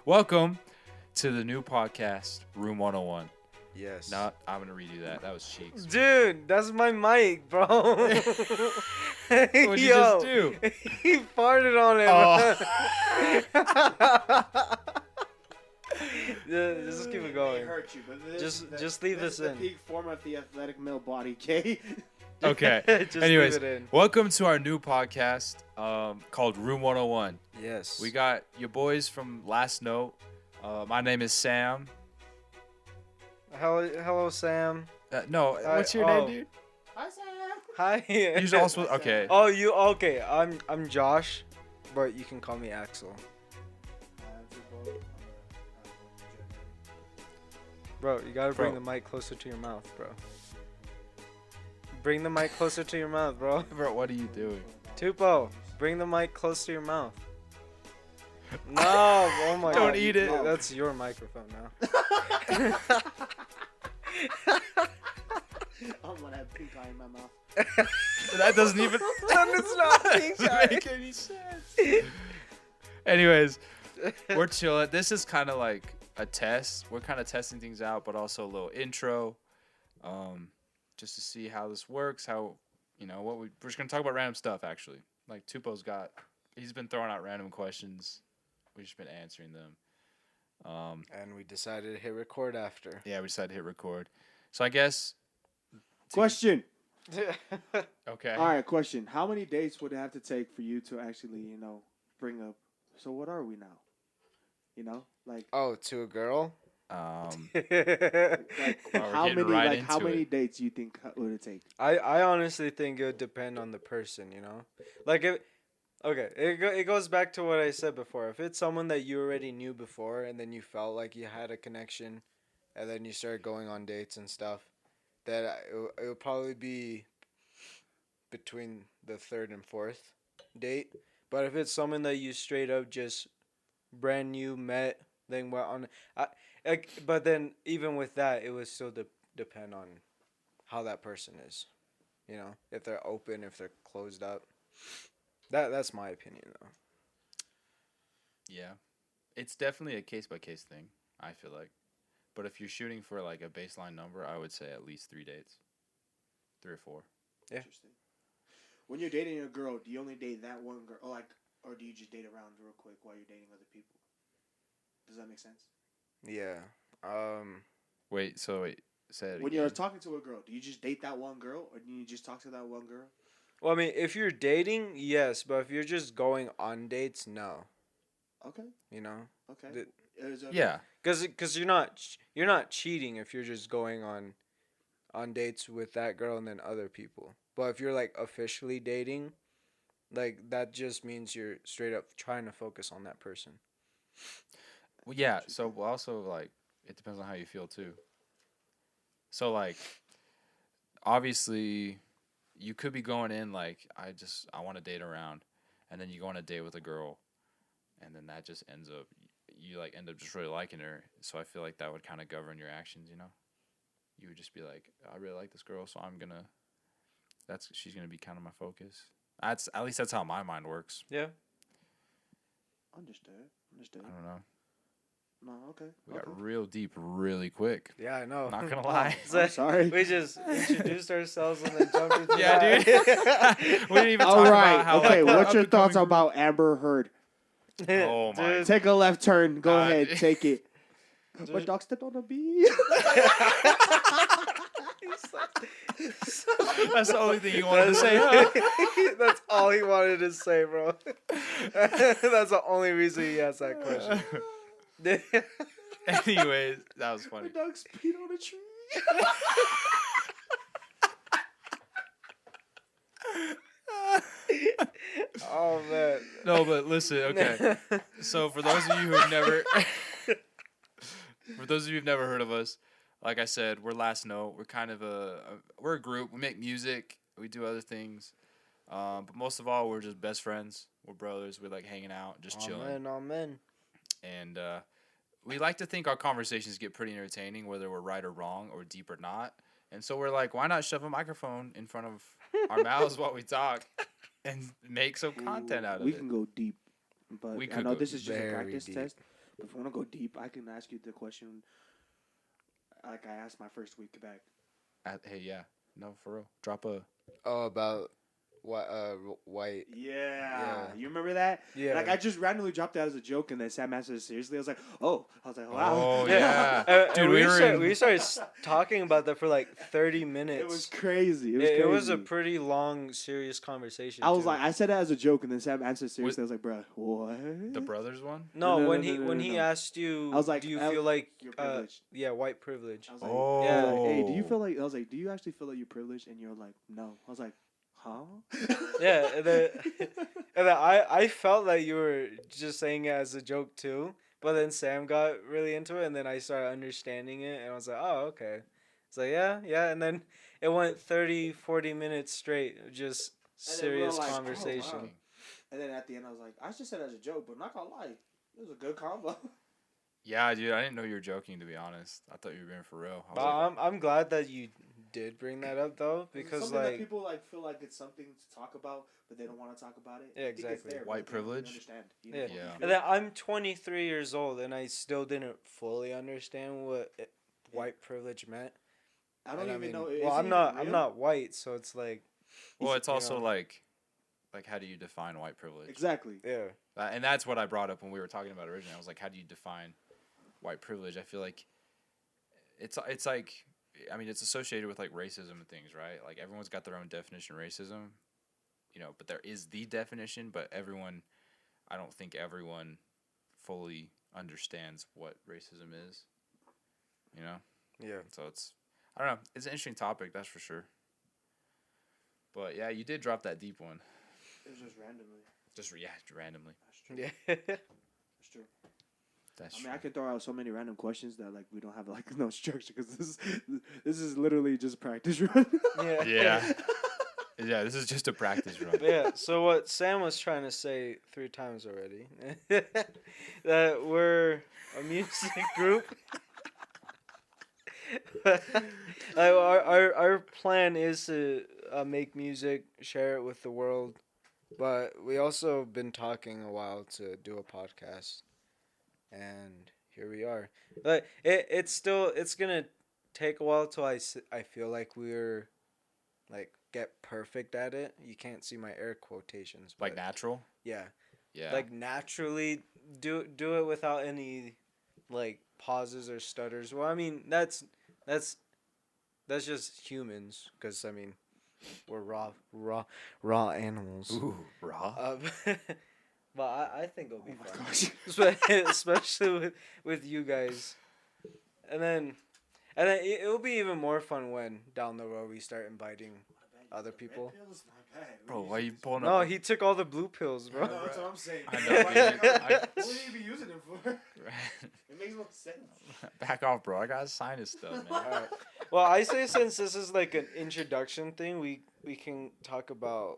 Welcome to the new podcast, Room 101. Yes. Now, I'm going to redo that. That was cheeks. Dude, that's my mic, bro. What'd you just do? He farted on it, bro. Just keep it going. It hurt you, but Just leave this is in. the peak form of the athletic male body, okay? Okay. Just Anyways, leave it in. welcome to our new podcast called Room 101. Yes. We got your boys from Last Note. My name is Sam. Hello, Sam. No, what's your name, dude? Hi, Sam. Hi. You're also okay. Oh, you okay? I'm Josh, but you can call me Axel. Bro, you gotta bring the mic closer to your mouth, bro. Bring the mic closer to your mouth, bro. Bro, what are you doing? Tupou, bring the mic close to your mouth. No, oh my god. Don't eat it. That's your microphone now. I'm gonna have pink eye in my mouth. That doesn't even It's not pink eye. make any sense. Anyways, we're chilling. This is kind of like a test. We're kind of testing things out, but also a little intro, just to see how this works. How, we're just gonna talk about random stuff. Actually, like he's been throwing out random questions. We've just been answering them. And we decided to hit record after. Yeah, we decided to hit record. So I guess. Question. Okay. All right, question. How many dates would it have to take for you to actually, bring up? So what are we now? Like. Oh, to a girl? Like Wow, how getting many? right How into many it. dates do you think would it take? I honestly think it would depend on the person, Like, it goes back to what I said before. If it's someone that you already knew before and then you felt like you had a connection and then you started going on dates and stuff, that it would probably be between the third and fourth date. But if it's someone that you straight up just brand new met, then went on... but then even with that, it would still depend on how that person is. If they're open, if they're closed up. That's my opinion, though. Yeah, it's definitely a case by case thing. I feel like, but if you're shooting for like a baseline number, I would say at least 3 dates, 3 or 4. Yeah. Interesting. When you're dating a girl, do you only date that one girl, or do you just date around real quick while you're dating other people? Does that make sense? Yeah. Wait, say it When again. you're talking to a girl, do you just date that one girl, or do you just talk to that one girl? Well, I mean, if you're dating, yes, but if you're just going on dates, no. Okay. Okay. Yeah, Because you're not cheating if you're just going on dates with that girl and then other people. But if you're like officially dating, like that just means you're straight up trying to focus on that person. well, yeah. So also like it depends on how you feel too. So like, obviously, you could be going in like I want to date around, and then you go on a date with a girl, and then that just ends up you like end up just really liking her. So I feel like that would kind of govern your actions. You would just be like, I really like this girl, so she's gonna be kind of my focus. At least that's how my mind works. Yeah. Understood. I don't know. No, okay. We got real deep really quick. Yeah, I know. Not gonna lie. I'm sorry. We just introduced ourselves and then jumped into Yeah, that. dude. We didn't even talk All about right. how. Okay. like, What's your thoughts up-and-coming- about Amber Heard? Oh my. Dude, Take a left turn. Go ahead. dude. Take it. Dude. My dog stepped on a bee. That's the only thing you wanted to say, huh? That's all he wanted to say, bro. That's the only reason he asked that question. Anyways, that was My funny. dog peed on a tree. Oh man. No, but listen, okay. So for those of you who've never heard of us, like I said, we're Last Note. We're kind of we're a group. We make music. We do other things. But most of all, we're just best friends. We're brothers. We like hanging out, just chilling. Amen. And we like to think our conversations get pretty entertaining, whether we're right or wrong or deep or not. And so we're like, why not shove a microphone in front of our mouths while we talk and make some content out of We it? can go deep, but We I could know go this is just a very practice deep. test. But if you want to go deep, I can ask you the question like I asked my first week back. Hey, yeah. No, for real. Drop a. Oh, about what? White. Yeah. You remember that? Yeah. Like I just randomly dropped that as a joke, and then Sam answered it seriously. I was like, wow. Oh, yeah. Dude, Dude, we started talking about that for like 30 minutes. It was crazy. It was a pretty long, serious conversation. I was too. like, I said that as a joke, and then Sam answered seriously. I was like, bruh, what? The brothers one? No, No, when no, he no. asked you, I was like, do you feel like you're privileged. yeah, white privilege? I was like, Oh. I was like, hey, do you feel like? I was like, do you actually feel like you're privileged? And you're like, no. I was like, huh? Yeah, and then I felt that you were just saying it as a joke too, but then Sam got really into it, and then I started understanding it, and I was like, oh, okay. It's like, yeah, and then it went 30, 40 minutes straight of just And then we were serious like, oh, conversation. wow. And then at the end, I was like, I just said it as a joke, but I'm not gonna lie, it was a good combo. Yeah, dude. I didn't know you were joking, to be honest. I thought you were being for real. I was But like, I'm glad that you did bring that up though, because something that like people like feel like it's something to talk about, but they don't want to talk about it. Yeah, I think it's exactly. there, but White they don't privilege? Understand? You Yeah. know? Yeah. and then I'm 23 years old, and I still didn't fully understand what white privilege meant. I don't And even know. Well, I'm not white, so it's like. well, it's you also know. like, how do you define white privilege? Exactly. Yeah. And that's what I brought up when we were talking about it originally. I was like, how do you define white privilege? I feel like it's like, I mean, it's associated with like racism and things, right? Like everyone's got their own definition of racism, but there is the definition, but I don't think everyone fully understands what racism is, Yeah. So I don't know. It's an interesting topic, that's for sure. But yeah, you did drop that deep one. It was just randomly. Just randomly. That's true. Yeah. That's true. That's I mean, true. I could throw out so many random questions that like we don't have like no structure because this is literally just practice run. Yeah. Yeah. Yeah, this is just a practice run. Yeah. So what Sam was trying to say 3 times already, that we're a music group. Our plan is to make music, share it with the world, but we also been talking a while to do a podcast, and here we are. But it's gonna take a while till I feel like we're like get perfect at it. You can't see my air quotations, Like but natural? yeah, Yeah. like naturally do it without any like pauses or stutters. Well, I mean that's just humans, because I mean we're raw animals. Ooh, raw. But I think it'll be Oh my fun, gosh. especially with you guys, and then it'll be even more fun when down the road we start inviting other people. Red pills? My bad. Bro, why you pulling No, up? he took all the blue pills, bro. No, that's what I'm saying. I know, dude. What would you be using it for? It makes no sense. Back off, bro. I got sinus stuff, man. Alright. Well, I say since this is like an introduction thing, we can talk about,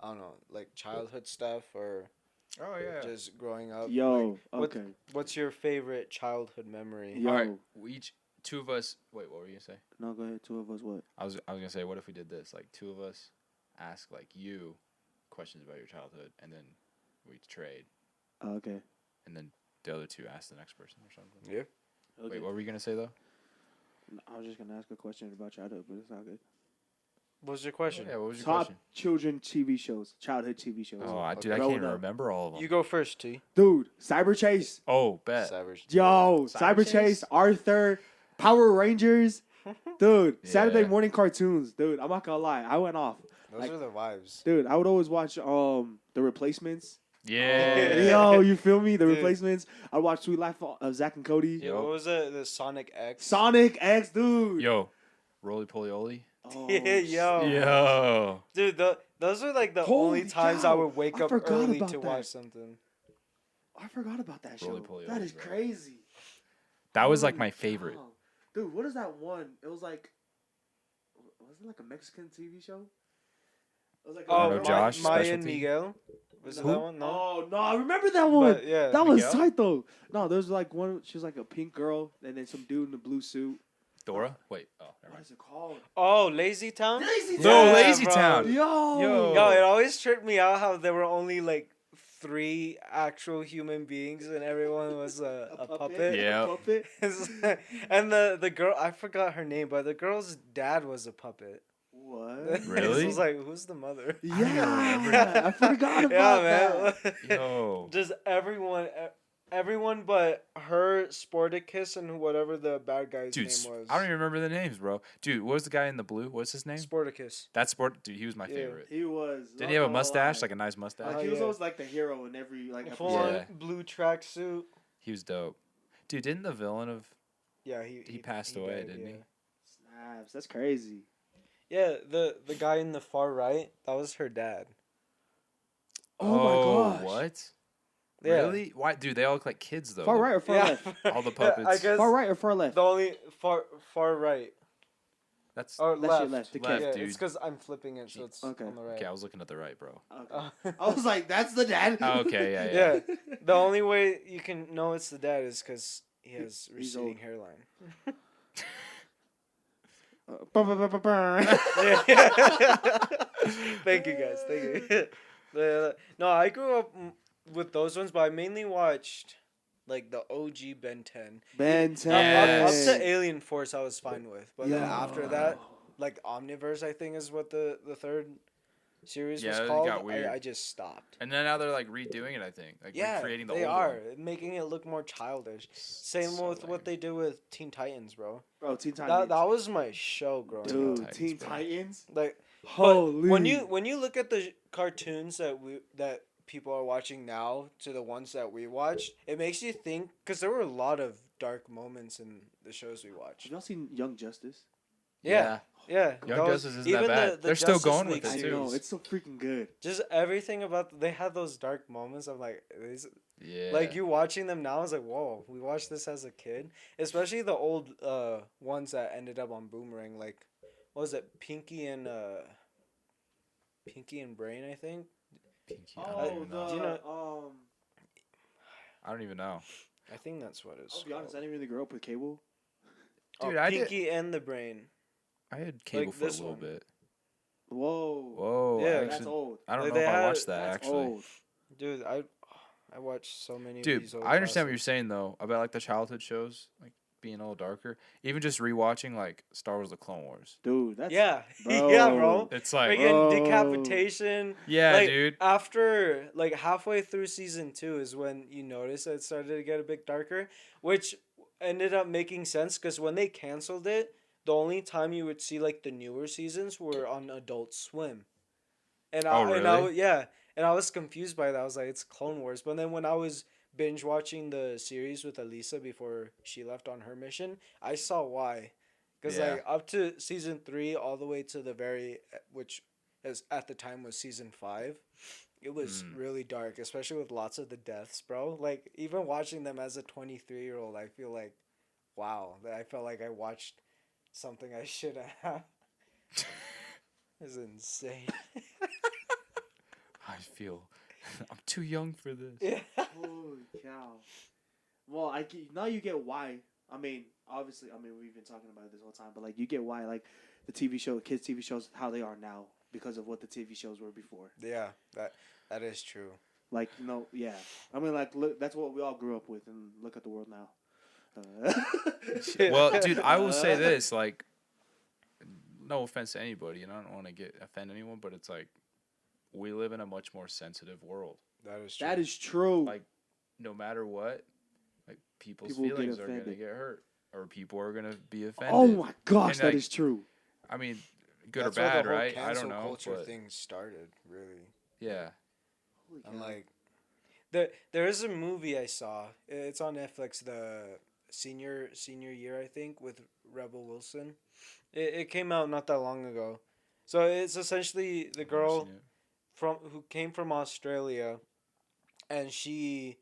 I don't know, like childhood stuff or Oh, yeah. just growing up. Yo, Like, okay. What's your favorite childhood memory? Yo. All right. We each, 2 of us. Wait, what were you going to say? No, go ahead. 2 of us, what? I was going to say, what if we did this? Like, 2 of us ask, like, you questions about your childhood, and then we trade. Okay. And then the other 2 ask the next person or something. Yeah. Okay. Wait, what were you going to say, though? I was just gonna ask a question about childhood, but it's all good. What was your question? Yeah, what was your Top question? children TV shows, childhood TV shows. Oh, dude, I Okay. can't Growing even up. remember all of them. You go first, T. Dude, Cyber Chase. Oh, bet. Savage. Yo, Cyber Cyber Chase? Chase, Arthur, Power Rangers. Dude, Saturday Yeah. morning cartoons. Dude, I'm not gonna lie, I went off. Those Like- are the vibes. Dude, I would always watch The Replacements. Yeah. Yo, you feel me? The Dude. Replacements. I watched Sweet Life of Zach and Cody. Yeah, Yo. what was it? The Sonic X. Sonic X, dude. Yo, Roly Poly Oly. Oh, Yeah, yo. Yo. Dude, those are like the Holy only times I cow, would wake I up forgot early about to that. watch something. I forgot about that show. Roly-poly That is Oly, bro. crazy. That was like Holy my favorite. cow. Dude, what is that one? It was like, was it like a Mexican TV show? It was like don't Oh, know, Ma- Josh, Maya and specialty? Miguel. Was it Who? that one? No. Oh no, I remember that one. But, yeah. That was Miguel? tight though. No, there was like one. She was like a pink girl, and then some dude in a blue suit. Dora? Wait. Oh, never What mind. is it called? Oh, Lazy Town. Lazy No, Yeah, Lazy bro. Town. Yo. Yo. Yo, it always tripped me out how there were only like 3 actual human beings and everyone was a puppet. Yeah. A puppet. And the girl, I forgot her name, but the girl's dad was a puppet. What? So Really? I was like, who's the mother? Yeah, I forgot about that. man. Yo. Just everyone but her, Sporticus, and whatever the bad guy's Dude, name was. I don't even remember the names, bro. Dude, what was the guy in the blue? What's his name? Sporticus. That sport. Dude, he was my Yeah. favorite. He was. Didn't he have a mustache? Like a nice mustache? Like Oh, he was yeah. always like the hero in every like Full episode. on Yeah. blue tracksuit. He was dope. Dude, didn't the villain of Yeah, he passed away, didn't he? Snaps. That's crazy. Yeah, the guy in the far right, that was her dad. Oh my gosh. Yeah. What? Really? Why? Dude, they all look like kids though. Far right or far left? All the Yeah, I puppets. guess Far right or far left? the only far right That's or That's left. your left. The Left, Yeah, kid. dude. it's because I'm flipping it, so it's Okay. on the right. okay. I was looking at the right, bro. Okay. I was like, that's the dad. Oh, okay, yeah. Yeah, the only way you can know it's the dad is because he has He's receding old. hairline. Thank you guys. Thank you. No, I grew up with those ones, but I mainly watched like the OG Ben 10. Ben Up 10. Yes. to Alien Force, I was fine with, but then Yo. after that, like Omniverse, I think is what the third series Yeah, was it called. got weird. I just stopped. And then now they're like redoing it, I think. Like Yeah, recreating the they old are one. making it look more childish. Same So with lame. what they do with Teen Titans, bro. Bro, Teen Titans. That was my show growing Dude, up. Titans, Teen bro. Titans. Like, Holy. but when you look at the cartoons that people are watching now to the ones that we watched, it makes you think because there were a lot of dark moments in the shows we watched. Have y'all seen Young Justice? Yeah. Young that was- Justice isn't even that bad. the They're still Justice going League with it I too. know, it's so freaking good. Just everything about they had those dark moments. I'm like, Yeah. like you watching them now. I was like, whoa, we watched this as a kid, especially the old ones that ended up on Boomerang. Like, what was it, Pinky and Brain? I think. Pinky, I don't even know. Do you know- I don't even know. I think that's what it's. I'll be honest, I didn't really grow up with cable. Dude, I did- Pinky and the Brain. I had cable for a this little one. bit. Whoa. Whoa. Yeah. I That's actually- old. I don't Like, know if they I had- watched that That's actually. old. Dude, I watched so many. of Dude, these old I understand what you're classics. saying though about like the childhood shows, like being a little darker. Even just rewatching like Star Wars: The Clone Wars. Dude, that's Yeah, Bro. yeah, bro. It's like, Freaking Bro. decapitation. yeah, like, dude. After like halfway through season 2 is when you notice that it started to get a bit darker, which ended up making sense because when they canceled it, the only time you would see like the newer seasons were on Adult Swim. And Oh, really? and I was confused by that. I was like, it's Clone Wars. But then when I was binge watching the series with Elisa before she left on her mission, I saw why. Because Yeah. like up to season 3, all the way to the very, which as at the time was season 5, it was really dark, especially with lots of the deaths, bro. Like even watching them as a 23-year-old, I feel like, wow, that I felt like I watched something I shouldn't have. It's insane. I feel I'm too young for this. Yeah. Holy cow. Well, now you get why. I mean, obviously, we've been talking about it this whole time, but like you get why like the kids TV shows, how they are now because of what the TV shows were before. Yeah, that is true. Like, yeah. I mean, like, look, that's what we all grew up with, and look at the world now. Well, dude, I will say this, like, no offense to anybody, and I don't want to offend anyone, but it's like we live in a much more sensitive world. That is true. That is true. Like, no matter what, like people's People get feelings are gonna offended. get hurt, or people are gonna be offended. Oh my gosh, And, that like, is true. I mean, good That's or where bad, the whole right? I cancel don't know, culture but thing started, really. yeah. Holy I'm cow. like, there is a movie I saw. It's on Netflix. The senior year, I think, with Rebel Wilson. It came out not that long ago. So it's essentially the I've never girl seen it. who came from Australia, and she,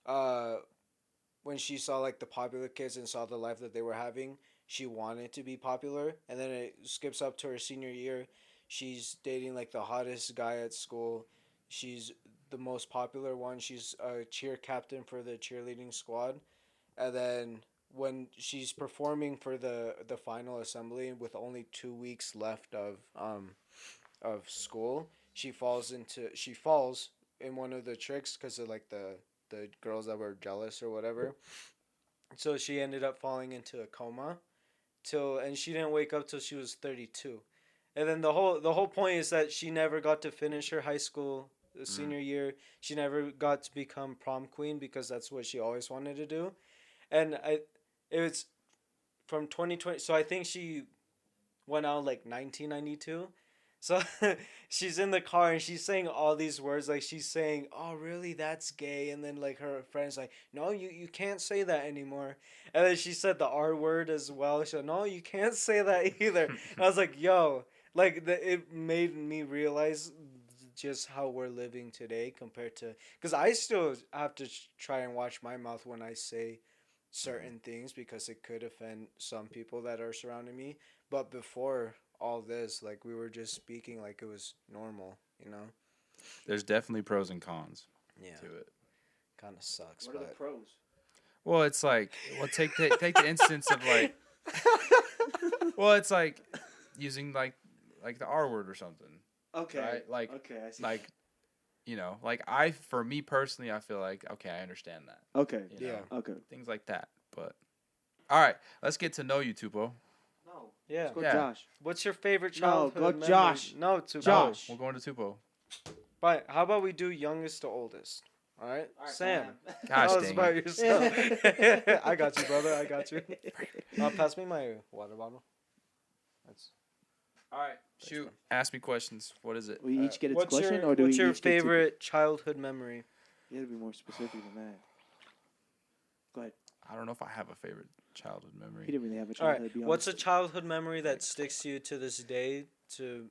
when she saw like the popular kids and saw the life that they were having, she wanted to be popular. And then it skips up to her senior year. She's dating like the hottest guy at school. She's the most popular one. She's a cheer captain for the cheerleading squad. And then when she's performing for the final assembly with only 2 weeks left of school, she falls in one of the tricks because of like the girls that were jealous or whatever. So she ended up falling into a coma and she didn't wake up till she was 32. And then the whole point is that she never got to finish her high school senior year. She never got to become prom queen because that's what she always wanted to do. And it was from 2020. So I think she went out like 1992. So she's in the car and she's saying all these words, like she's saying, "Oh, really? That's gay." And then like her friends like, "No, you can't say that anymore." And then she said the R word as well. She said, "No, you can't say that either." And I was like, "Yo." Like it made me realize just how we're living today compared to, because I still have to try and watch my mouth when I say certain things because it could offend some people that are surrounding me. But before all this, like we were just speaking like it was normal, you know? There's definitely pros and cons Yeah, to it. kind of sucks. What are the But pros? Well, it's like, take the instance of like, well, it's like using like the R word or something. Okay. Right? Like, okay, I see. like, for me personally, I feel like, okay, I understand that. Okay. You know? Yeah. Okay. Things like that. But all right, let's get to know you, Tupo. No. yeah, Let's go, Yeah. Josh. what's your favorite No, childhood go memory? Josh. No, to Josh. We're going to Tupo. But how about we do youngest to oldest? All right, Sam. Gosh Tell us dang about it. yourself. I got you, brother. I got you. Pass me my water bottle. That's. All right, shoot. Ask me questions. What is it? We each get its What's question, your or do we What's your each get two? favorite childhood memory? You gotta be more specific than that. Go ahead. I don't know if I have a favorite childhood He memory. didn't really have a All childhood. right. Be What's a honest. childhood memory that sticks to you to this day to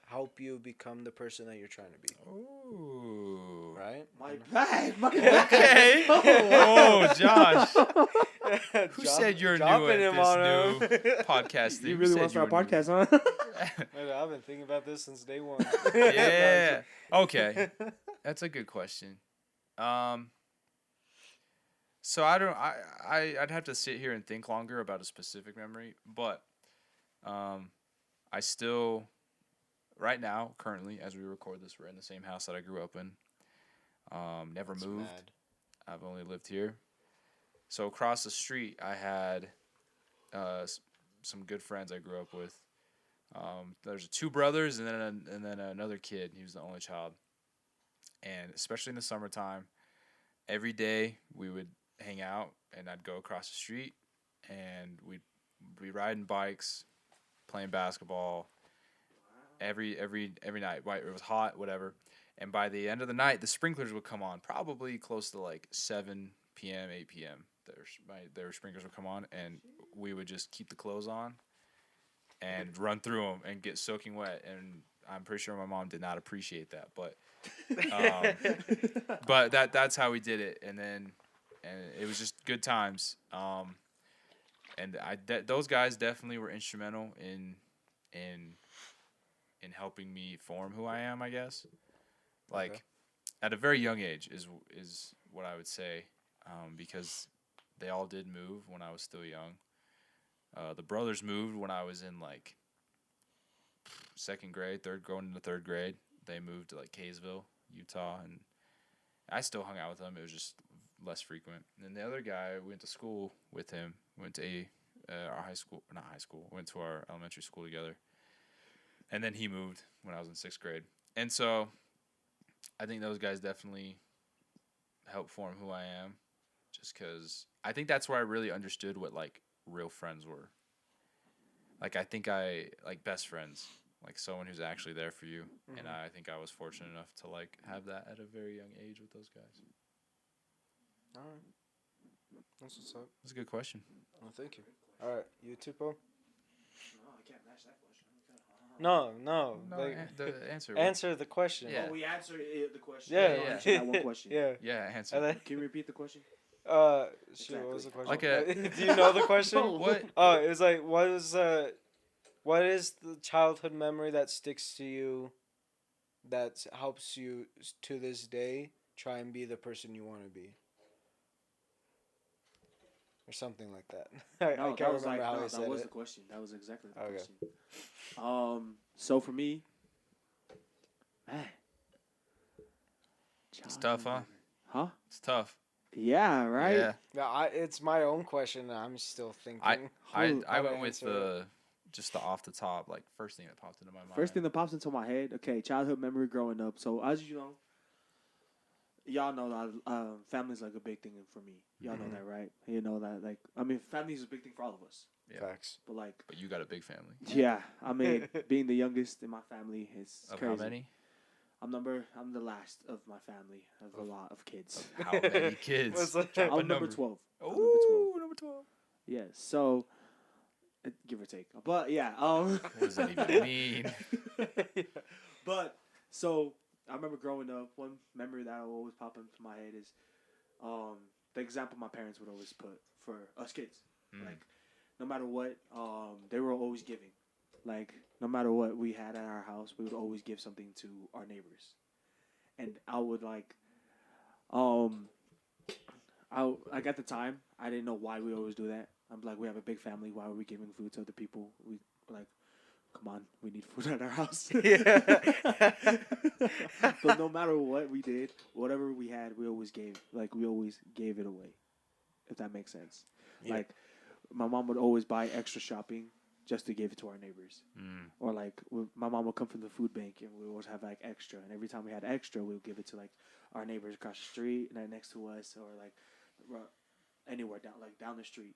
help you become the person that you're trying to be? Ooh. Right? My bad. My Okay. Oh, Josh. Who Drop- said you're new dropping at him this on new him. podcast thing? You Who really said want to start a were new? podcast, huh? I've been thinking about this since day one. Yeah. Okay. That's a good question. So I'd have to sit here and think longer about a specific memory, but I still, right now, currently, as we record this, we're in the same house that I grew up in. Never That's moved. mad. I've only lived here. So across the street, I had some good friends I grew up with. There's two brothers and then another kid. He was the only child. And especially in the summertime, every day we would hang out, and I'd go across the street, and we'd be riding bikes, playing basketball. Every night. It was hot, whatever. And by the end of the night, the sprinklers would come on, probably close to like 7 p.m., 8 p.m. Their sprinklers would come on, and we would just keep the clothes on and run through them and get soaking wet. And I'm pretty sure my mom did not appreciate that, but that's how we did it. And it was just good times. And those guys definitely were instrumental in helping me form who I am, I guess. Like, Okay. at a very young age is what I would say, because they all did move when I was still young. The brothers moved when I was in like second grade, going into third grade. They moved to like Kaysville, Utah, and I still hung out with them. It was just less frequent. And then the other guy, we went to school with him. We went to our high school, not high school. We went to our elementary school together. And then he moved when I was in sixth grade. And so I think those guys definitely helped form who I am, just because I think that's where I really understood what like real friends were. Like, I think like best friends, like someone who's actually there for you. Mhm. And I think I was fortunate enough to like have that at a very young age with those guys. All right. That's what's up. That's a good question. Well, thank you. All right, you Tupo? No, I can't match that question. No. No, Like, the answer. answer the question. Yeah. Oh, we answered the question. Yeah. We answered that one question. Yeah. Yeah, answer. And then, Can you repeat the question? shoot, what was the question? Like Do you know the question? No. What? Oh, it was like, what is the childhood memory that sticks to you, that helps you to this day try and be the person you want to be? Or something like that. I No, can't remember how I said that was it. the question. That was exactly the Okay. question. So for me, man, It's tough, huh? Huh? It's tough. Yeah, right? Yeah. Yeah, it's my own question. And I'm still thinking. I how to went with answer just the off the top, like first thing that popped into my mind. First thing that pops into my head, okay, childhood memory growing up. So, as you know, y'all know that family's like a big thing for me. Y'all know that, right? You know that, like, I mean, family is a big thing for all of us. Yeah. Facts. But, like, But you got a big family. yeah, I mean, being the youngest in my family is Of crazy. how many? I'm the last of my family of a lot of kids. How many kids? What's that? Drop a I'm number number. 12. I'm Ooh, number 12. Yeah, so give or take. But yeah, What does that even mean? But so I remember growing up, one memory that will always pop into my head is the example my parents would always put for us kids. Like no matter what, they were always giving. Like no matter what we had at our house, we would always give something to our neighbors. And I would like I like at the time I didn't know why we always do that. I'm like, we have a big family. Why are we giving food to other people? We like, come on, we need food at our house. But no matter what we did, whatever we had, we always gave. Like we always gave it away. If that makes sense. Yeah. Like my mom would always buy extra shopping just to give it to our neighbors. Or like my mom would come from the food bank and we always have like extra. And every time we had extra, we would give it to like our neighbors across the street and then next to us or like anywhere down the street.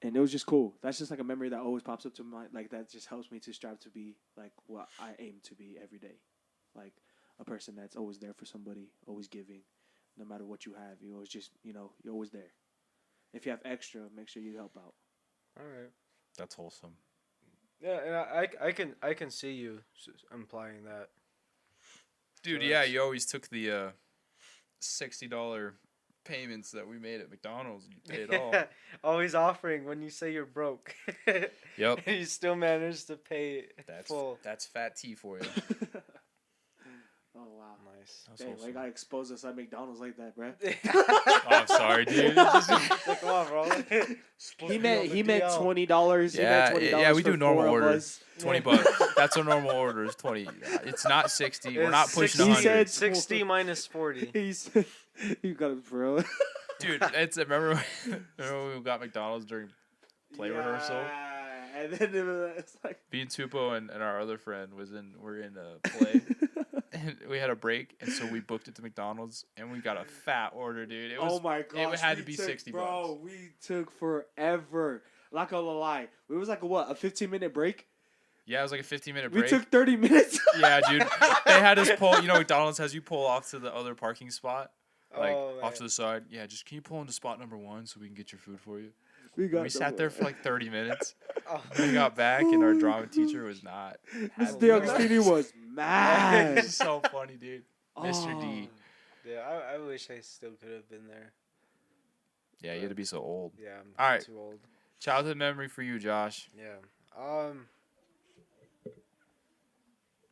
And it was just cool. That's just like a memory that always pops up to my like that just helps me to strive to be like what I aim to be every day, like a person that's always there for somebody, always giving, no matter what you have. You always just you're always there. If you have extra, make sure you help out. All right. That's wholesome. Yeah, and I can see you implying that. Dude, So yeah, that's- you always took the $60 payments that we made at McDonald's and you paid all. Always offering when you say you're broke. Yep. And you still manage to pay full. That's fat tea for you. Oh wow, Nice. That's dang, why you gotta expose us at McDonald's like that, bruh? Oh, I'm sorry, dude. Like, come on, bro. He meant $20. Yeah, yeah, we do normal orders. $20. $20. That's our normal order is 20. It's not 60. We're not pushing 60, 100. 60 minus 40. He said, "You got it, bro." Dude, remember when we got McDonald's during play rehearsal? And then it's like Me and Tupou and our other friend we're in a play. And we had a break, and so we booked it to McDonald's, and we got a fat order, dude. It was, oh my god, it had to be $60. Bro, we took forever. Not gonna lie, it was like a 15-minute break. Yeah, it was like a 15-minute We break. took 30 minutes. Yeah, dude. They had us pull. McDonald's has you pull off to the other parking spot, like off to the side. Yeah, just can you pull into spot number 1 so we can get your food for you? We sat there for like 30 minutes. We got back, and our drama teacher was not. Mr. DeAugustini was mad. It's so funny, dude. Mr. D. Yeah, I wish I still could have been there. Yeah, you had to be so old. Yeah, I'm All right. too old. Childhood memory for you, Josh. Yeah.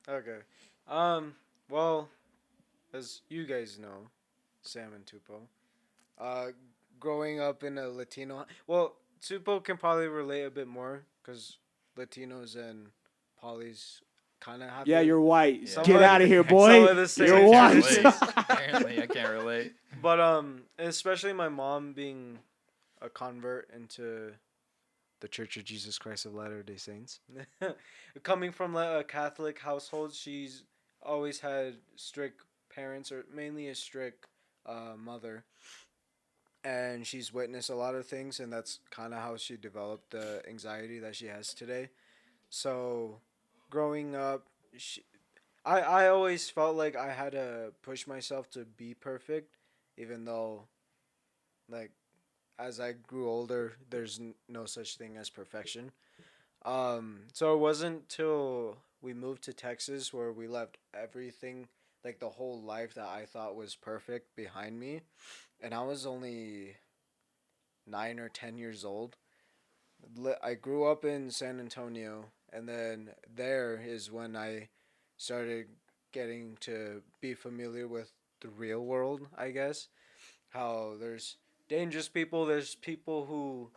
Okay. Well, as you guys know, Sam and Tupou, growing up in a Latino. Well, Tupou can probably relate a bit more because Latinos and polys kind of have. Yeah, you're white. Yeah. Get out of here, Some boy. of the same- You're I white. can't relate. Apparently, I can't relate. But especially my mom being a convert into the Church of Jesus Christ of Latter-day Saints. Coming from a Catholic household, she's always had strict parents, or mainly a strict mother. And she's witnessed a lot of things, and that's kind of how she developed the anxiety that she has today. So, growing up, I always felt like I had to push myself to be perfect, even though, like, as I grew older, there's no such thing as perfection. So it wasn't till we moved to Texas where we left everything, like the whole life that I thought was perfect, behind me. And I was only 9 or 10 years old. I grew up in San Antonio, and then there is when I started getting to be familiar with the real world, I guess. How there's dangerous people, there's people who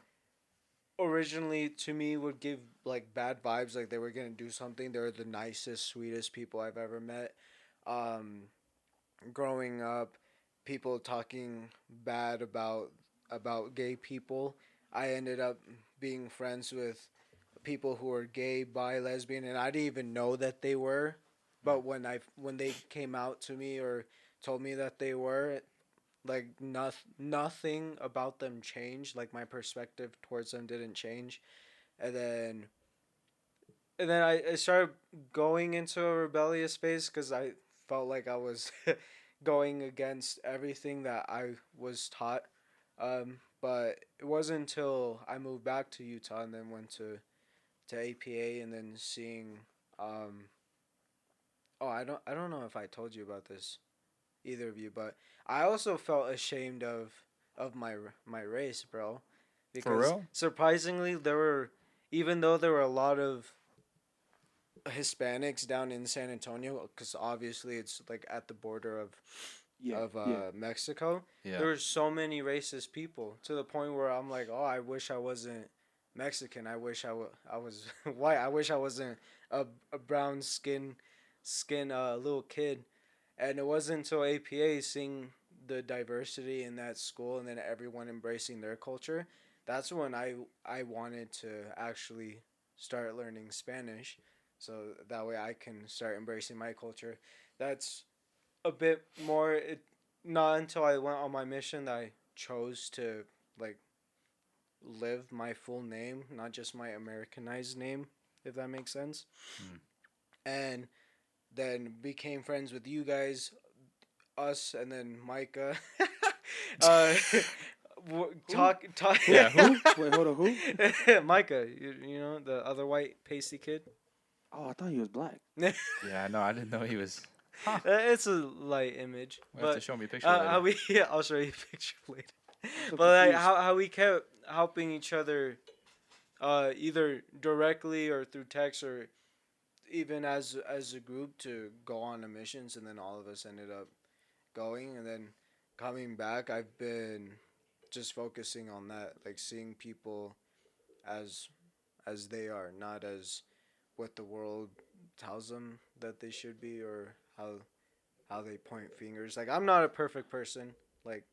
originally to me would give like bad vibes, like they were gonna do something. They're the nicest, sweetest people I've ever met. growing up, people talking bad about gay people. I ended up being friends with people who were gay, bi, lesbian, and I didn't even know that they were. But when they came out to me or told me that they were, like nothing about them changed. Like my perspective towards them didn't change, and then I started going into a rebellious phase because I felt like I was going against everything that I was taught. But it wasn't until I moved back to Utah and then went to APA and then seeing. Oh, I don't know if I told you about this, either of you, but I also felt ashamed of my race, bro, For because real? surprisingly there were, even though there were a lot of Hispanics down in San Antonio, because obviously it's like at the border of Mexico. Yeah. There were so many racist people to the point where I'm like, oh, I wish I wasn't Mexican. I wish I was white. I wish I wasn't a brown skin little kid. And it wasn't until APA seeing the diversity in that school and then everyone embracing their culture, that's when I wanted to actually start learning Spanish, so that way I can start embracing my culture. That's a bit more. Not until I went on my mission that I chose to like live my full name, not just my Americanized name, if that makes sense. Mm. And then became friends with you guys, us, and then Micah. uh, talk. Yeah, who? Wait, hold on, who? Micah, you know the other white pasty kid. Oh, I thought he was black. Yeah, no, I didn't know he was. Huh. It's a light image, You have to but show me a picture later. how we yeah, I'll show you a picture later. So But like confused. how we kept helping each other, either directly or through text or even as a group to go on the missions, and then all of us ended up going, and then coming back. I've been just focusing on that, like seeing people as they are, not as what the world tells them that they should be, or how they point fingers. Like I'm not a perfect person, like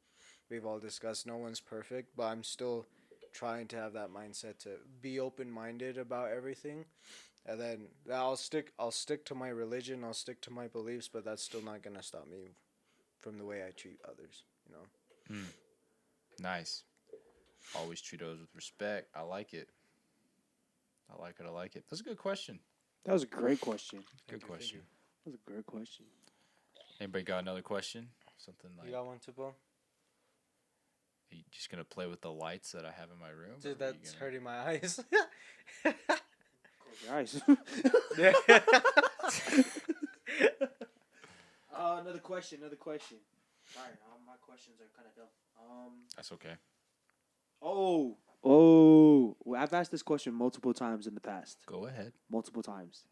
we've all discussed. No one's perfect, but I'm still trying to have that mindset to be open minded about everything. And then I'll stick to my religion, I'll stick to my beliefs, but that's still not gonna stop me from the way I treat others, you know. Mm. Nice. Always treat others with respect. I like it. I like it. I like it. That's a good question. That was a great question. Good question. That was a great question. Anybody got another question? Something like, You got one, Tupou? are you just gonna play with the lights that I have in my room? or Dude, are you that's gonna- hurting my eyes. Close your eyes. Yeah. Another question. Sorry, my questions are kind of dumb. That's okay. Oh. Well, I've asked this question multiple times in the past. Go ahead. Multiple times.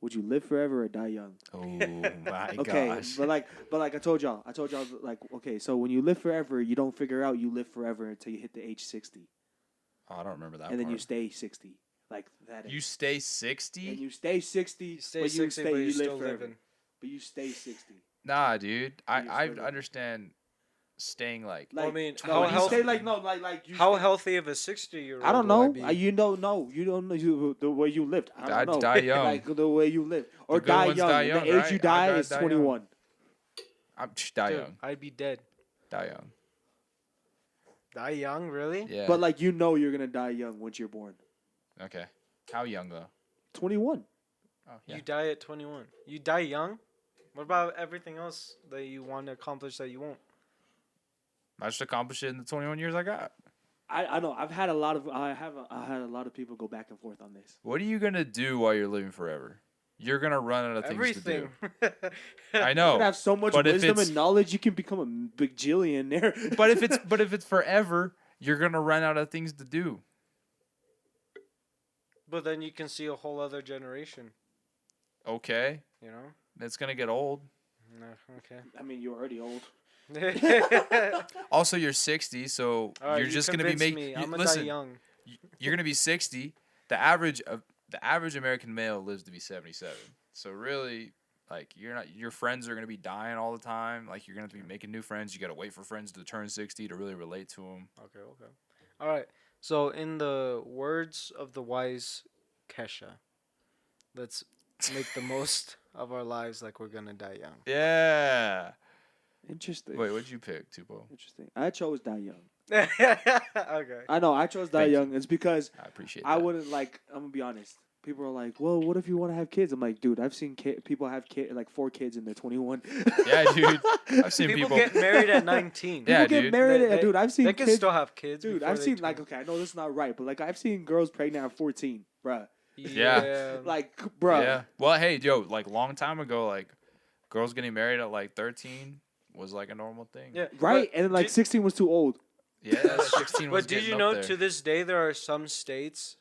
Would you live forever or die young? Oh my Okay, gosh. but like I told y'all, like, okay, so when you live forever, you don't figure out you live forever until you hit the age 60, Oh, I don't remember that. and then you part. stay 60, like that. You stay 60? And you stay 60. You stay 60, but you're still living. But you stay 60. Nah, dude. I You still understand staying like. Well, I mean, no, how you healthy? stay like no, like you. How stay, healthy of a 60-year-old? I don't will I know. be? You don't know. You don't know the way you lived. I don't know. Die young. Like the way you live, or good die ones young. die The young, age right? you I die gotta is die 21. Die Dude, young. I'd be dead. Die young. Die young, really? Yeah. But like you know, you're gonna die young once you're born. Okay. How young though? 21. Oh, yeah. You die at 21. You die young? What about everything else that you want to accomplish that you won't? I just accomplished it in the 21 years I got. I know. I've had a lot of. I had a lot of people go back and forth on this. What are you gonna do while you're living forever? You're gonna run out of things Everything. to do. I You're know. gonna have so much But if wisdom it's- and knowledge, you can become a bajillionaire. But if it's forever, you're gonna run out of things to do. But then you can see a whole other generation, Okay. you know? It's gonna get old. No, I mean, you're already old. okay. Also, you're 60, so All right, you're you just gonna be convinced making. me. I'm gonna die Listen, young. you're gonna be 60. The average American male lives to be 77. So really, Like you're not, your friends are gonna be dying all the time. Like you're gonna have to be making new friends. You gotta wait for friends to turn 60 to really relate to them. Okay. All right. So, in the words of the wise Kesha, let's make the most of our lives like we're gonna die young. Yeah. Interesting. Wait, what'd you pick, Tupou? Interesting. I chose Die Young. Okay. I know I chose Die Thank you. Young. It's because I appreciate that. I wouldn't like. I'm gonna be honest. People are like, "Well, what if you want to have kids?" I'm like, "Dude, I've seen people have like 4 kids and they're 21." Yeah, dude. I've seen people. get married at 19. Yeah, People get dude. married, They- dude. I've seen They can kids. still have kids. Dude, before I've they seen 20. like okay, I know this is not right, but like I've seen girls pregnant at 14, bruh. Yeah. Like, bruh. Yeah. Well, hey, yo, like long time ago, like girls getting married at like 13 was like a normal thing. Yeah. Right, But and then like did- 16 was too old. Yeah, 16 was But did getting you up know there. to this day there are some states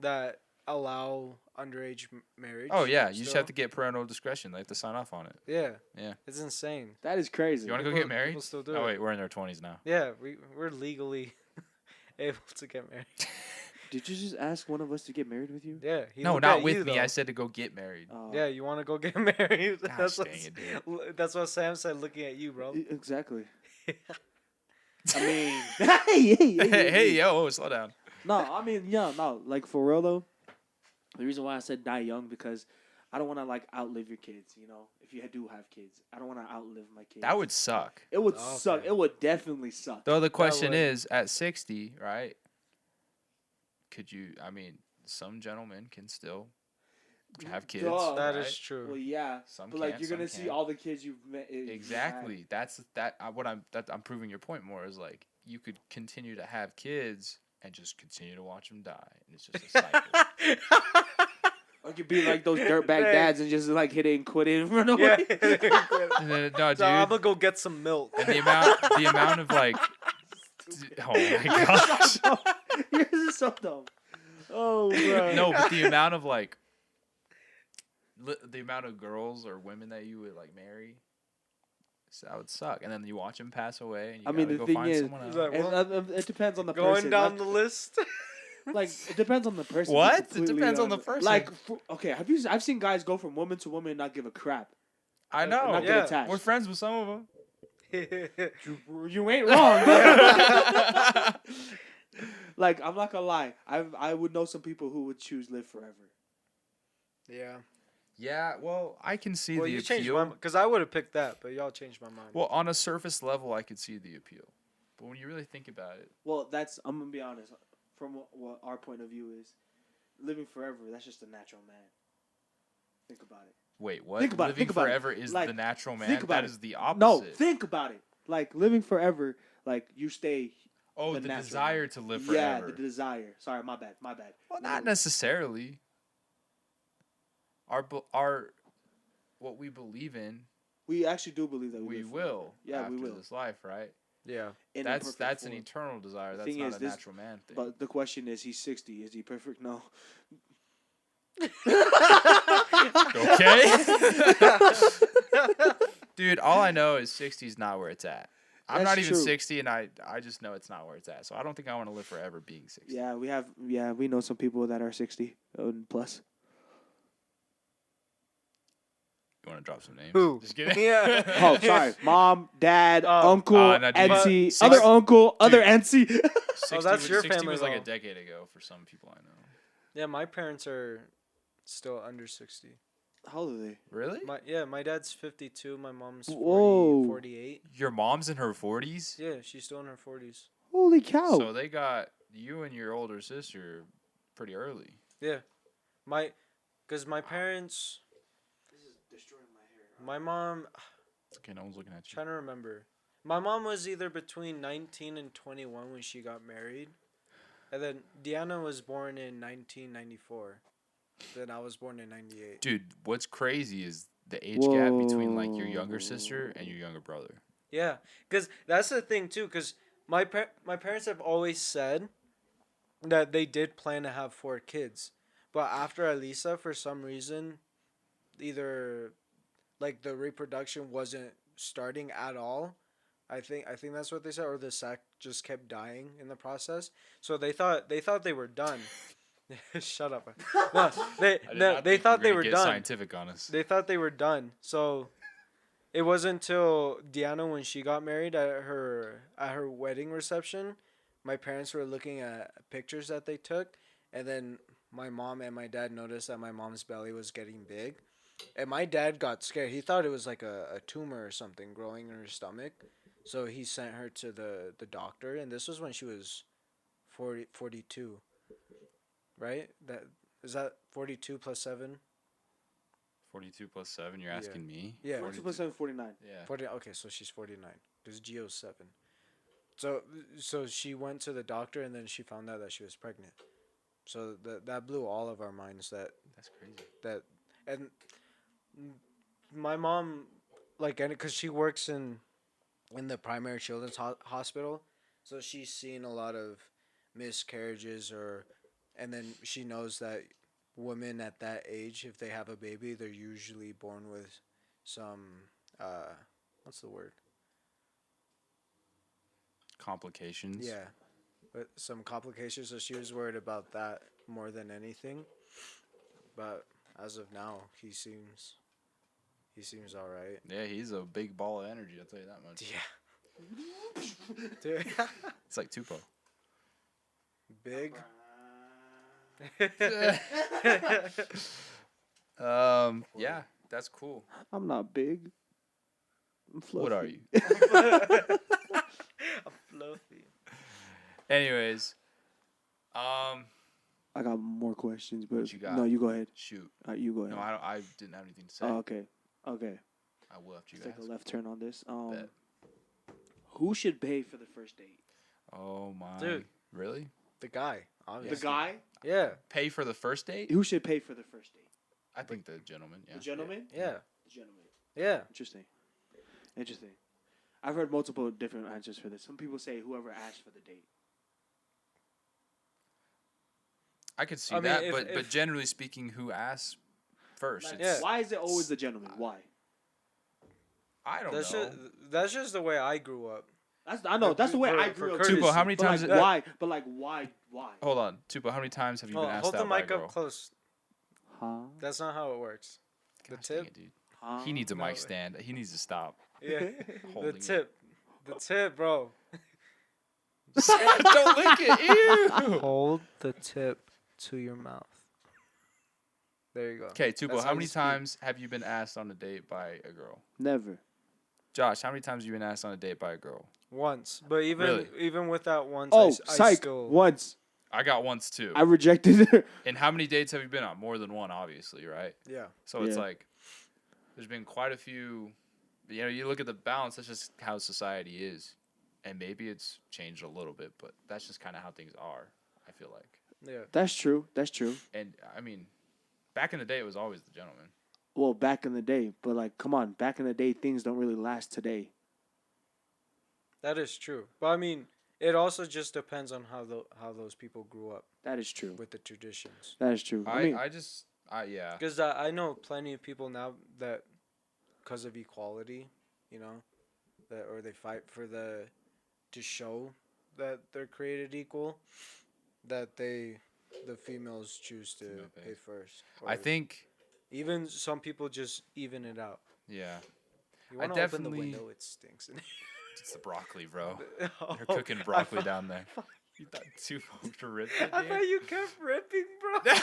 that allow underage marriage? Oh yeah, you just still? have to get parental discretion. They have to sign off on it. Yeah. Yeah. It's insane. That is crazy. You want to go People- get married? people still do Oh it. wait, we're in our 20s now. Yeah, we're legally able to get married. Did you just ask one of us to get married with you? Yeah. He No, looked not at with you, me. though. I said to go get married. Yeah, you want to go get married? Gosh dang it, That's what Sam said looking at you, bro. Exactly. I mean, Hey, yo, slow down. No, I mean, yeah, no, like for real though. The reason why I said die young because I don't want to like outlive your kids. You know, if you do have kids, I don't want to outlive my kids. That would suck. It would Okay. suck. It would definitely suck. Though the question would. is, at 60, right? Could you? I mean, some gentlemen can still have kids. Duh. That right? is true. Well, yeah, Some but like can't, you're some gonna see can't. all the kids you've met. Exactly. That's what I'm proving your point more is like you could continue to have kids and just continue to watch them die, and it's just a cycle. Or you could be like those dirtbag Hey. dads and just like hit it and quit it and run Yeah. away. And then, no, dude. So I'm gonna go get some milk. And the amount of like, oh my gosh. Yours is so dumb. Oh, bro. No, but the amount of like, the amount of girls or women that you would like marry, so that would suck. And then you watch them pass away, and you I mean, gotta the go thing find is- someone else. He's like, And, well, it depends on the going person. down like, the list. like it depends on the person. What? It completely depends on the person. Like, okay, I've seen guys go from woman to woman and not give a crap. I know. Not Yeah. get attached. We're friends with some of them. You ain't wrong. Like, I'm not gonna lie. I would know some people who would choose live forever. Yeah. Yeah, well, I can see Well, the you changed appeal. my because I would have picked that, but y'all changed my mind. Well, on a surface level, I could see the appeal, but when you really think about it, Well, I'm gonna be honest. From what our point of view is, living forever. That's just a natural man. Think about it. wait, what? Think about it, Living think about it. forever is Like, the natural man. think about That it. is the opposite. No, think about it. Like living forever. Like you stay. oh, the the natural desire man. to live Yeah, forever. the desire. Sorry, my bad. My bad. Well, not necessarily. Our what we believe in, We actually do believe that we live forever. will. Yeah, after we will. this life, right? yeah. In a That's perfect an form. eternal desire. That's Thing not is, a this- natural man thing. But the question is, he's 60. Is he perfect? No. Okay. Dude, all I know is 60 is not where it's at. I'm That's not even true. 60, and I just know it's not where it's at. So I don't think I want to live forever being 60. Yeah, we know some people that are 60 and plus. You want to drop some names? Who? Just kidding. Yeah. Oh, sorry. Mom, dad, uncle, no, dude. auntie, Six- other uncle, other Dude. auntie. 60 that's your 60 family, was like a though. decade ago for some people I know. Yeah, my parents are still under 60. How old are they? Really? My dad's 52, my mom's 40, Whoa. 48. Your mom's in her 40s? Yeah, she's still in her 40s. Holy cow. So they got you and your older sister pretty early. Yeah. Cuz my parents, This is destroying my hair. my mom, It's okay, no one's looking at you. trying to remember. My mom was either between 19 and 21 when she got married. And then Deanna was born in 1994. Then I was born in 98. Dude, what's crazy is the age gap between like your younger sister and your younger brother. Yeah, because that's the thing too. Because my parents have always said that they did plan to have 4 kids, but after Elisa, for some reason, either like the reproduction wasn't starting at all. I think that's what they said, or the sac just kept dying in the process. So they thought they were done, Shut up. No, I did not they think thought they gonna were get done. scientific on us. They thought they were done. So it wasn't until Deanna, when she got married at her wedding reception, my parents were looking at pictures that they took, and then my mom and my dad noticed that my mom's belly was getting big, and my dad got scared. He thought it was like a tumor or something growing in her stomach, so he sent her to the doctor, and this was when she was 42, right? That is that 42 plus 7? 42 plus 7. You're Yeah. asking me? Yeah. 42 plus 7, 49. Yeah. 40. Okay, so she's 49. Because Gio's 7. So she went to the doctor, and then she found out that she was pregnant. So that blew all of our minds. That's crazy. And my mom, like, and because she works in the primary children's hospital, so she's seen a lot of miscarriages, and then she knows that women at that age, if they have a baby, they're usually born with some what's the word? Complications. Yeah, but some complications. So she was worried about that more than anything. But as of now, he seems all right. Yeah, he's a big ball of energy. I'll tell you that much. Yeah. Dude. It's like Tupou. Big. Yeah, that's cool. I'm not big. I'm fluffy. What are you? Fluffy. Anyways, I got more questions, but What you got? no, you go ahead. shoot. You go ahead. No, I didn't have anything to say. Oh, okay. Okay. I will after you Let's guys. take a left turn on this. Bet. Who should pay for the first date? Oh my. Dude. Really? The guy, obviously. The guy? Yeah. Pay for the first date? Who should pay for the first date? I think the gentleman. Yeah. The gentleman? Yeah. The gentleman. Yeah. Interesting. I've heard multiple different answers for this. Some people say whoever asked for the date. I could see I mean, that, if- but generally speaking, who asks first? Like, It's- why is it always the gentleman? Why? I don't That's know. that's just the way I grew up. I know. That's the way For- I for grew up. courtesy. Tupou, how many But times? like, why? But like, why? Hold on, Tupou. How many times have you been asked Hold the out by a mic girl? up close. Huh? That's not how it works. The Gosh dang tip. it, dude. Huh? He needs a No. mic stand. He needs to stop Yeah. the holding it. tip. The tip, bro. Don't lick it. Ew. Hold the tip to your mouth. There you go. Okay, Tupou. That's How how many you speak. times have you been asked on a date by a girl? Never. Josh, how many times have you been asked on a date by a girl? Once, but Really? even with that once, Oh, I psych! still. Once I got once too. I rejected her. And how many dates have you been on? More than one, obviously, right? Yeah. So it's Yeah. like there's been quite a few. You know, you look at the balance. That's just how society is, and maybe it's changed a little bit, but that's just kind of how things are. I feel like, Yeah. That's true. That's true. and I mean, back in the day, it was always the gentleman. Well, back in the day, but like, come on, back in the day, things don't really last today. That is true. But I mean, it also just depends on how those people grew up That is true. with the traditions. That is true. I mean, Yeah. Because I know plenty of people now that, because of equality, you know, or they fight for to show that they're created equal, that the females choose to Female pay pays. first. I Or think, even some people just even it out. yeah, You I want to open the definitely- window, it stinks. it's the broccoli, bro. Oh, They're cooking I broccoli thought- down there. You thought too to rip it, I dude? thought you kept ripping, bro.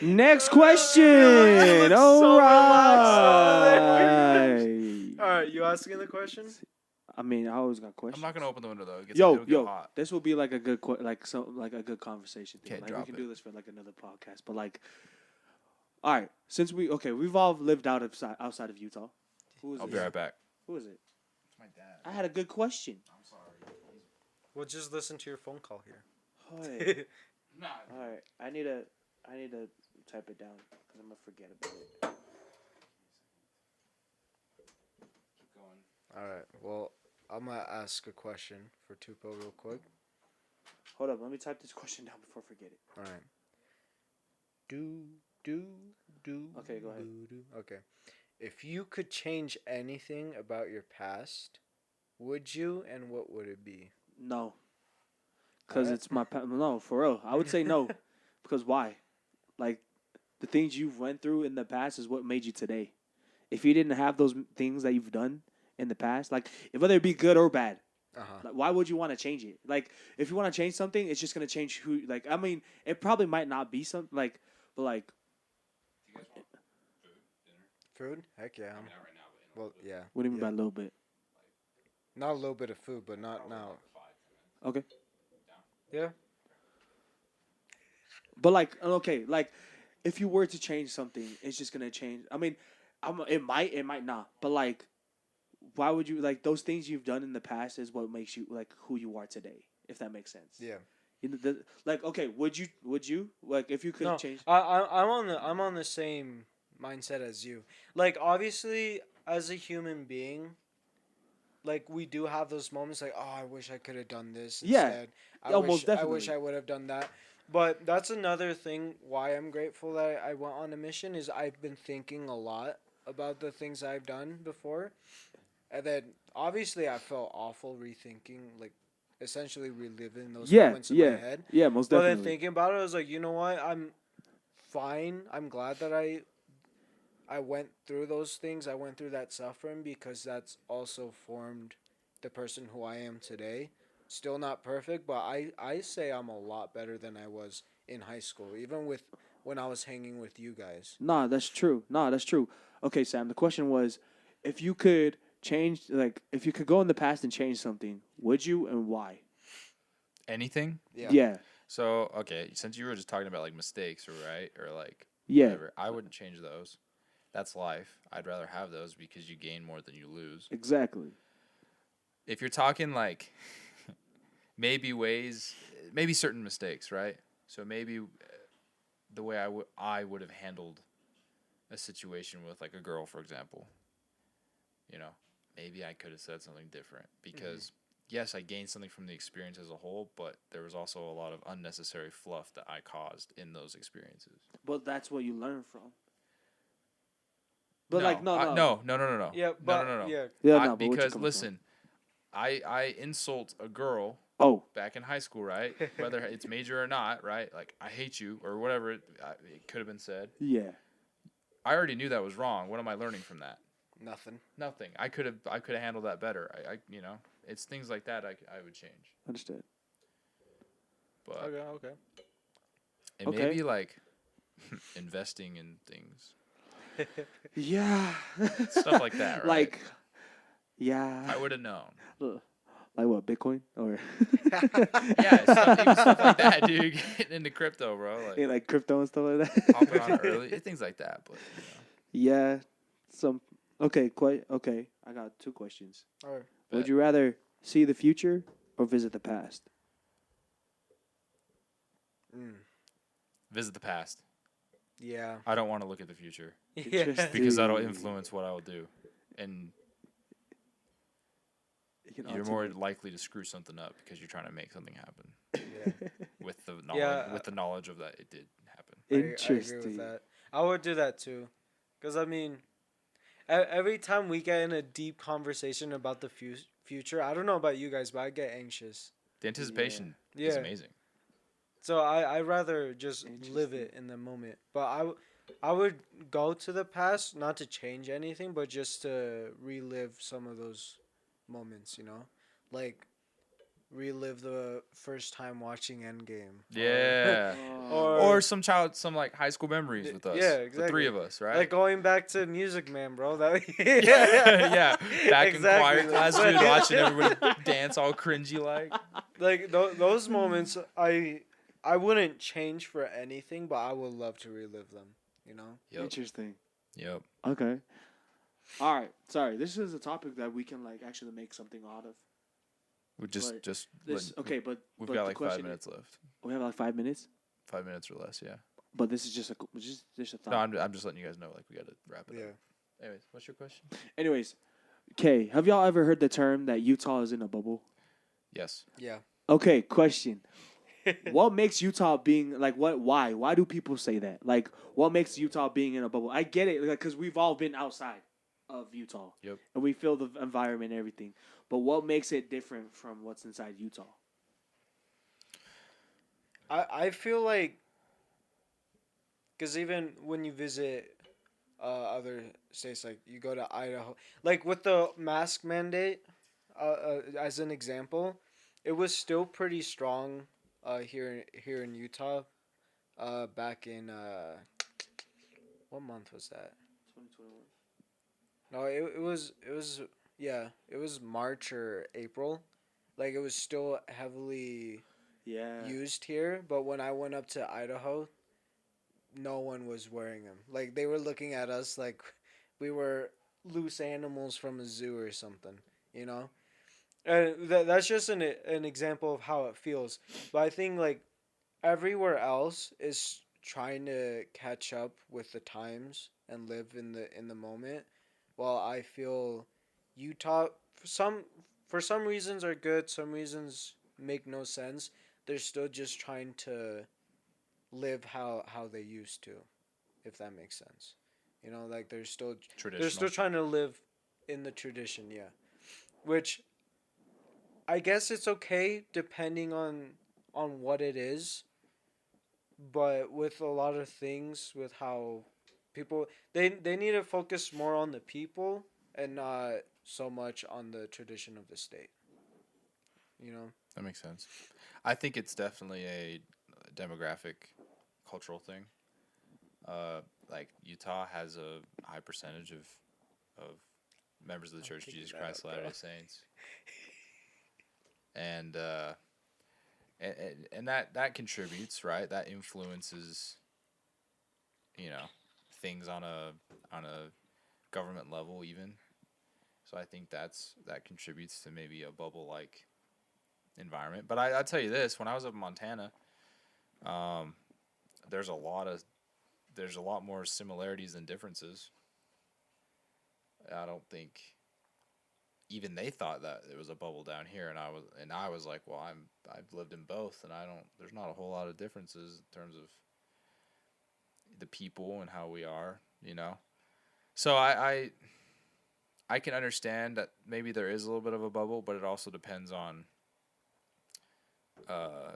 next question. look so All relaxed right. All right, you asking the question? I mean, I always got I'm questions. not gonna open the window though. It gets, Yo, it'll get yo, hot. this will be like a good, like a good conversation thing. Can't Like we drop can it. do this for like another podcast. But like, all right, since we've all lived outside of Utah. Who is I'll it? be right back. Who is it? My dad. I had a good question. I'm sorry. We'll just listen to your phone call here. Alright. Nah. All right, I need to type it down because I'm gonna forget about it. Keep going. All right. Well, I'm gonna ask a question for Tupou real quick. Hold up, let me type this question down before I forget it. All right. Do. Okay, go ahead. Do. Okay. If you could change anything about your past, would you, and what would it be? No, Because Alright. it's my no, for real. I would say no. Because why? Like, the things you've went through in the past is what made you today. If you didn't have those things that you've done in the past, like whether it be good or bad, like, why would you want to change it? Like, if you want to change something, it's just gonna change who. Like, I mean, it probably might not be something like, but like, Do you guys want food, dinner? Food? Heck yeah. I mean, not right now, but in a Well, little bit. yeah. what do you mean Yeah. by a little bit? Not a little bit of food, but not Probably now. like 5 10 minutes. Okay, Yeah. but like, okay, like, if you were to change something, it's just gonna change. I mean, it might not, but like, why would you like those things you've done in the past is what makes you like who you are today, if that makes sense. Yeah. You know, like, okay, would you like if you could No, change? I'm on the same mindset as you. Like, obviously, as a human being, like, we do have those moments like, oh, I wish I could have done this Yeah. instead. Oh, most I wish definitely. I would have done that. But that's another thing why I'm grateful that I went on a mission is I've been thinking a lot about the things I've done before. And then, obviously, I felt awful rethinking, like, essentially reliving those moments in my head. Yeah, most But definitely. then thinking about it, I was like, you know what? I'm fine. I'm glad that I went through those things. I went through that suffering because that's also formed the person who I am today. Still not perfect, but I say I'm a lot better than I was in high school, even with when I was hanging with you guys. Nah, that's true. Nah, that's true. Okay, Sam, the question was, if you could change, like, if you could go in the past and change something, would you, and why? Anything? Yeah. So, okay, since you were just talking about like mistakes, right? Or like Yeah. whatever, I wouldn't change those. That's life. I'd rather have those because you gain more than you lose. Exactly. If you're talking like maybe certain mistakes, right? So maybe the way I would have handled a situation with like a girl, for example. You know, maybe I could have said something different because yes, I gained something from the experience as a whole, but there was also a lot of unnecessary fluff that I caused in those experiences. But that's what you learn from. But no, like, no. no. Yeah, No, but no. yeah. Yeah, I, no, but what you because coming listen, I insult a girl from? Oh, back in high school, right? Whether it's major or not, right? Like I hate you or whatever it could have been said. yeah. I already knew that was wrong. What am I learning from that? Nothing. I could have handled that better. I you know, it's things like that I would change. Understood. But Okay. and Okay. maybe like investing in things, Yeah. stuff like that, right? Like, yeah. I would have known. Like what, Bitcoin? Or Yeah, even stuff like that, dude. Getting into crypto, bro. Like yeah, like crypto and stuff like that. hopping on it early, things like that. But Yeah. Okay, okay. I got 2 questions. All right. Would Bet. you rather see the future or visit the past? Visit the past. Yeah. I don't want to look at the future Interesting. because that'll influence what I will do, and You can you're more ultimate- likely to screw something up because you're trying to make something happen Yeah. with the knowledge Yeah, with the knowledge of that it did happen. I agree Interesting. with that. I would do that too, because I mean, every time we get in a deep conversation about the future, I don't know about you guys, but I get anxious. The anticipation is Yeah. amazing. So I rather just live it in the moment. But I would go to the past, not to change anything, but just to relive some of those moments. You know, like relive the first time watching Endgame. Yeah. Oh. Or some like high school memories with us. Yeah, The exactly. 3 of us, right? Like going back to Music Man, bro. That yeah. Back in choir Exactly. class, dude, watching everybody dance all cringy like. Like those moments, I wouldn't change for anything, but I would love to relive them. You know. Yep. Interesting. Yep. Okay. All right. Sorry. This is a topic that we can like actually make something out of. We just But just This let- okay, but we've but got the like 5 question minutes left. is- we have like 5 minutes, 5 minutes or less, yeah. but this is just a thought. No, I'm just letting you guys know like we got to wrap it Yeah. up. Anyways, what's your question? Anyways, okay. Have y'all ever heard the term that Utah is in a bubble? Yes. Yeah. Okay. Question. What makes Utah being like what? Why do people say that? Like, what makes Utah being in a bubble? I get it, because we've all been outside of Utah, Yep. and we feel the environment and everything. But what makes it different from what's inside Utah? I feel like, because even when you visit other states, like you go to Idaho, like with the mask mandate, as an example, it was still pretty strong here in Utah. Back in what month was that? 2021. No, it was yeah, it was March or April. Like it was still heavily Yeah. used here, but when I went up to Idaho, no one was wearing them. Like they were looking at us like we were loose animals from a zoo or something, you know? And that's just an example of how it feels. But I think like everywhere else is trying to catch up with the times and live in the moment, while I feel Utah for some reasons are good, some reasons make no sense. They're still just trying to live how they used to, if that makes sense. You know, like they're Traditional. still trying to live in the tradition, yeah. Which I guess it's okay depending on what it is, but with a lot of things with how people they need to focus more on the people and not so much on the tradition of the state. You know? That makes sense. I think it's definitely a demographic, cultural thing. Like Utah has a high percentage of members of the Church of picking Jesus that Christ up, of Latter Day bro. Saints, and and that contributes, right? That influences, you know, things on a government level even. So I think that contributes to maybe a bubble like environment. But I'll tell you this: when I was up in Montana, um, there's a lot of there's a lot more similarities than differences. I don't think even they thought that it was a bubble down here, and I was like, well, I've lived in both, and I don't. There's not a whole lot of differences in terms of the people and how we are, you know. So I can understand that maybe there is a little bit of a bubble, but it also depends on uh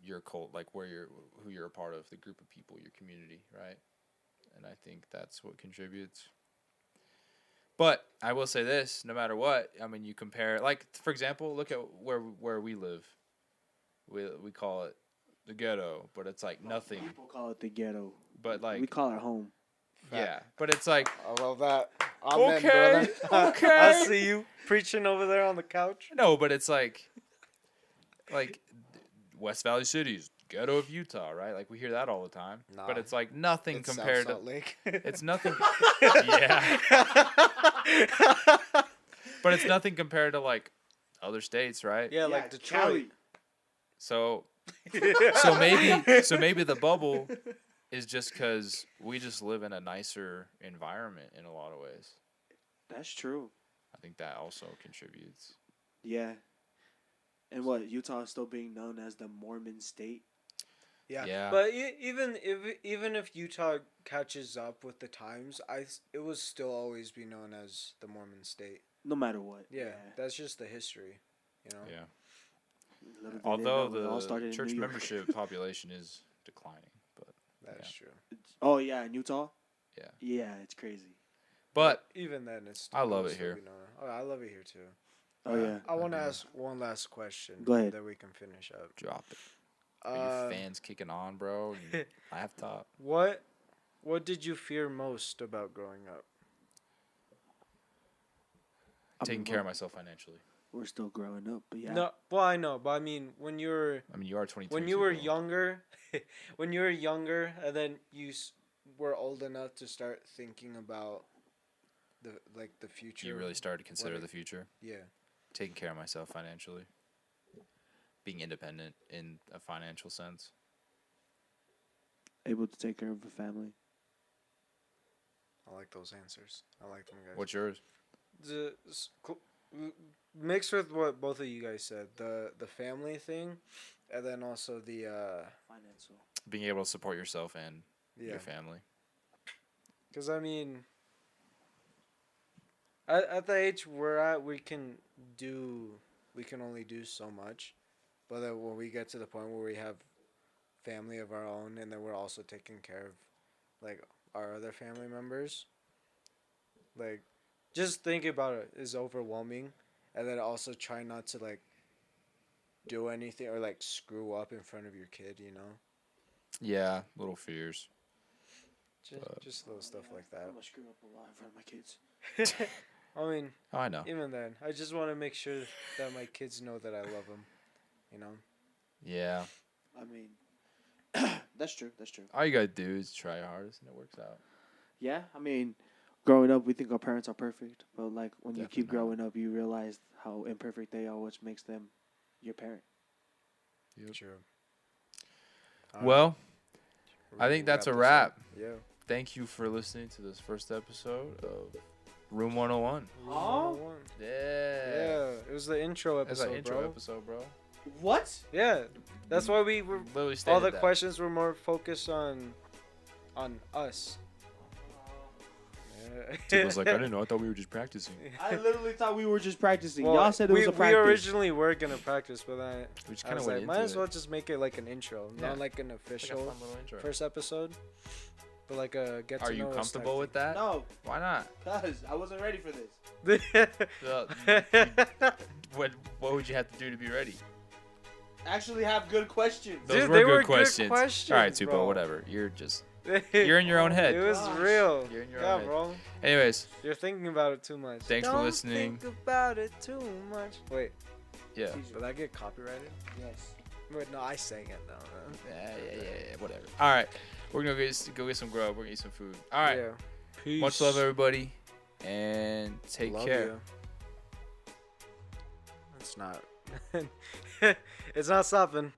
your cult, like who you're a part of, the group of people, your community, right? And I think that's what contributes. But I will say this: no matter what, I mean, you compare, like for example, look at where we live. We call it the ghetto, but it's like nothing. People call it the ghetto. But We like, call it home. yeah, but it's like I love that. Amen, okay, brother. okay. I see you preaching over there on the couch. No, but it's like West Valley City's ghetto of Utah, right? Like we hear that all the time. Nah, But it's like nothing it's compared South to Salt Lake. it's nothing yeah. But it's nothing compared to like other states, right? Yeah, like Detroit. Cali. So so maybe the bubble is just cuz we just live in a nicer environment in a lot of ways. That's true. I think that also contributes. Yeah. And what, Utah is still being known as the Mormon state? Yeah. Yeah. But even if Utah catches up with the times, it will still always be known as the Mormon state. No matter what. Yeah, that's just the history, you know. Yeah. Little did they Although know, it all started the in church New York. membership population is declining, but That's true. Oh, yeah, in Utah? yeah. Yeah, it's crazy. But Even then, it's. I love will it still here. be known. Oh, I love it here too. Oh, yeah. I want to Yeah. ask one last question. Go ahead. That we can finish up. drop it. Are your fans kicking on, bro? And laptop. What did you fear most about growing up? Taking care of myself financially. We're still growing up, but yeah. No, well I know, but I mean when you were I mean, you are 22. when you were younger, when you were younger, and then were old enough to start thinking about the future. You really started to consider What- the future. Yeah. Taking care of myself financially. Being independent in a financial sense. Able to take care of a family. I like those answers. I like them, guys. What's yours? Mixed with what both of you guys said, the family thing, and then also the Financial. Being able to support yourself and yeah. your family. Because I mean, at the age we're at, we can only do so much, but then when we get to the point where we have family of our own, and then we're also taking care of like our other family members. Like, just thinking about it is overwhelming, and then also try not to like do anything or like screw up in front of your kid. You know, Yeah, little fears. just little stuff like that. I'm gonna screw up a lot in front of my kids. I mean, Oh, I know. even then, I just want to make sure that my kids know that I love them. You know. Yeah. I mean, that's true. That's true. All you gotta do is try your hardest, and it works out. Yeah, I mean, growing up, we think our parents are perfect, but like when you keep Definitely not. growing up, you realize how imperfect they are, which makes them your parent. Yep. True. Well, We'll I think that's a this wrap. up. Yeah. Thank you for listening to this first episode of Room 101. Huh? Yeah. Yeah, it was the intro That's episode, an intro bro. episode, bro. What? Yeah, that's why we were. Literally All stated the that. questions were more focused on us. Tip was like, I didn't know. I thought we were just practicing. I literally thought we were just practicing. Well, Y'all said it was a practice. We originally were gonna practice, but then We just I kind of was went like, into might as it. well just make it like an intro, Yeah. not like an Like a official fun little intro. first episode, but like a get to Are you know us comfortable type with that? No, Why not? cause I wasn't ready for this. What would you have to do to be ready? Actually, have good questions. Those Dude, were they good were good questions. questions, All right, Tupou, bro. whatever. You're in your own head. It was Gosh. real. You're in your Yeah, own head. bro. Anyways, You're thinking about it too much. Thanks for Don't listening. Think about it too much. Wait, yeah. did I get copyrighted? Yes. Wait, no, I sang it though. Yeah, whatever. All right, we're gonna go get some grub. We're gonna eat some food. All right. Yeah. Peace. Much love, everybody, and take Love care. you. It's not. It's not stopping.